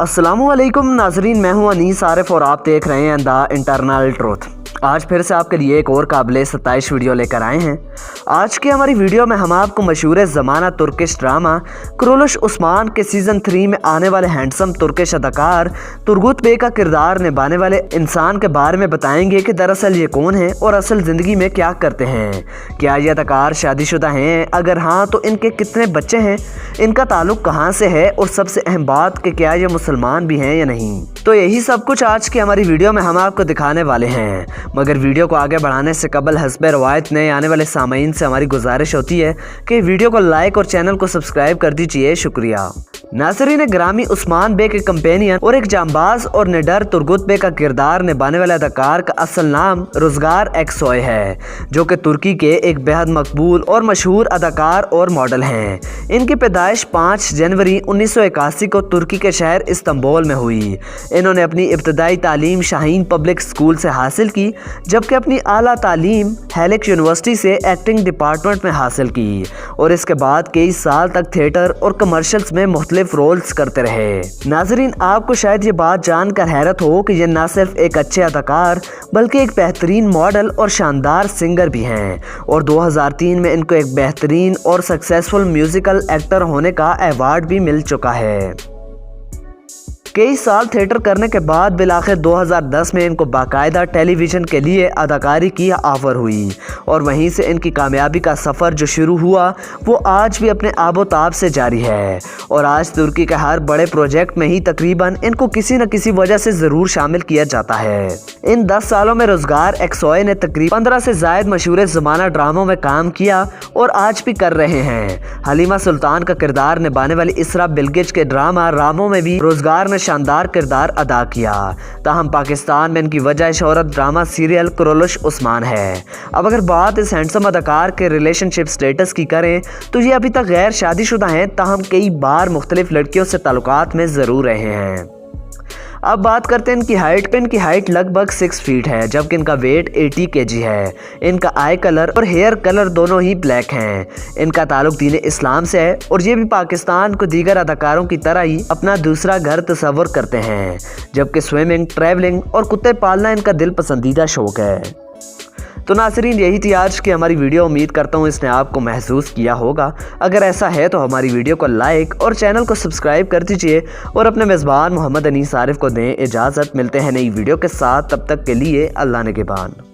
अस्सलामुअलैकुम नाजरीन, मैं हूं अनीस आरिफ और आप देख रहे हैं द इंटरनल ट्रूथ। आज फिर से आपके लिए एक और काबिल 27 वीडियो लेकर आए हैं। आज की हमारी वीडियो में हम आपको मशहूर ज़माना तुर्किश ड्रामा कुरुलुश उस्मान के सीज़न 3 में आने वाले हैंडसम तुर्किश अदाकार तुर्गुत बे का किरदार निभाने वाले इंसान के बारे में बताएंगे कि दरअसल ये कौन है और असल ज़िंदगी में क्या करते हैं। क्या ये अदाकार शादीशुदा हैं? अगर हाँ तो इनके कितने बच्चे हैं? इनका ताल्लुक़ कहाँ से है? और सबसे अहम बात कि क्या ये मुसलमान भी हैं या नहीं। तो यही सब कुछ आज की हमारी वीडियो में हम आपको दिखाने वाले हैं। मगर वीडियो को आगे बढ़ाने से कबल हस्बे रवायत नए आने वाले सामीन से हमारी गुजारिश होती है कि वीडियो को लाइक और चैनल को सब्सक्राइब कर दीजिए। शुक्रिया। नाज़रीन ग्रामी, उस्मान बे के कंपेनियन और एक जांबाज और निडर तुर्गुत बे का किरदार निभाने वाले अदाकार का असल नाम रोजगार एक्सॉय है, जो कि तुर्की के एक बेहद मकबूल और मशहूर अदाकार और मॉडल हैं। इनकी पैदाइश 5 जनवरी 1981 को तुर्की के शहर इस्तांबुल में हुई। इन्होंने अपनी इब्तदाई तालीम शाहीन पब्लिक स्कूल से हासिल की, जबकि अपनी आला तालीम हेलिक्स यूनिवर्सिटी से एक्टिंग डिपार्टमेंट में हासिल की और इसके बाद कई साल तक थिएटर और कमर्शियल्स में मुख्तलिफ रोल्स करते रहे। नाजरीन, आपको शायद ये बात जानकर हैरत हो कि ये न सिर्फ एक अच्छे अदाकार बल्कि एक बेहतरीन मॉडल और शानदार सिंगर भी हैं और 2003 में इनको एक बेहतरीन और सक्सेसफुल म्यूजिकल एक्टर होने का अवार्ड भी मिल चुका है। कई साल थिएटर करने के बाद बिलाखिर 2010 में इनको बाकायदा टेलीविज़न के लिए अदाकारी की ऑफ़र हुई और वहीं से इनकी कामयाबी का सफ़र जो शुरू हुआ वो आज भी अपने आबोताब से जारी है और आज तुर्की के हर बड़े प्रोजेक्ट में ही तकरीबन इनको किसी न किसी वजह से ज़रूर शामिल किया जाता है। इन 10 सालों में रोजगार एक्सॉय ने तकरीबन 15 से ज़ायद मशहूर ज़माना ड्रामों में काम किया और आज भी कर रहे हैं। हलीमा सुल्तान का किरदार निभाने वाली इसरा बिल्गिच के ड्रामा रामो में भी रोजगार ने शानदार किरदार अदा किया। ताहम पाकिस्तान में इनकी वजह शोहरत ड्रामा सीरियल कुरुलुश उस्मान है। अब अगर बात इस हैंडसम अदाकार के रिलेशनशिप स्टेटस की करें तो ये अभी तक गैर शादीशुदा हैं, ताहम कई बार मुख्तलिफ लड़कियों से ताल्लुकात में ज़रूर रहे हैं। अब बात करते हैं इनकी हाइट पे। इनकी हाइट लगभग 6 फीट है, जबकि इनका वेट 80 kg है। इनका आई कलर और हेयर कलर दोनों ही ब्लैक हैं। इनका ताल्लुक दीन इस्लाम से है और ये भी पाकिस्तान को दीगर अदाकारों की तरह ही अपना दूसरा घर तस्वर करते हैं, जबकि स्विमिंग, ट्रैवलिंग और कुत्ते पालना इनका दिल पसंदीदा शौक है। तो नाज़रीन, यही थी आज की हमारी वीडियो। उम्मीद करता हूँ इसने आपको महसूस किया होगा। अगर ऐसा है तो हमारी वीडियो को लाइक और चैनल को सब्सक्राइब कर दीजिए और अपने मेज़बान मोहम्मद अनीस आरिफ को दें इजाज़त। मिलते हैं नई वीडियो के साथ, तब तक के लिए अल्लाह निगहबान।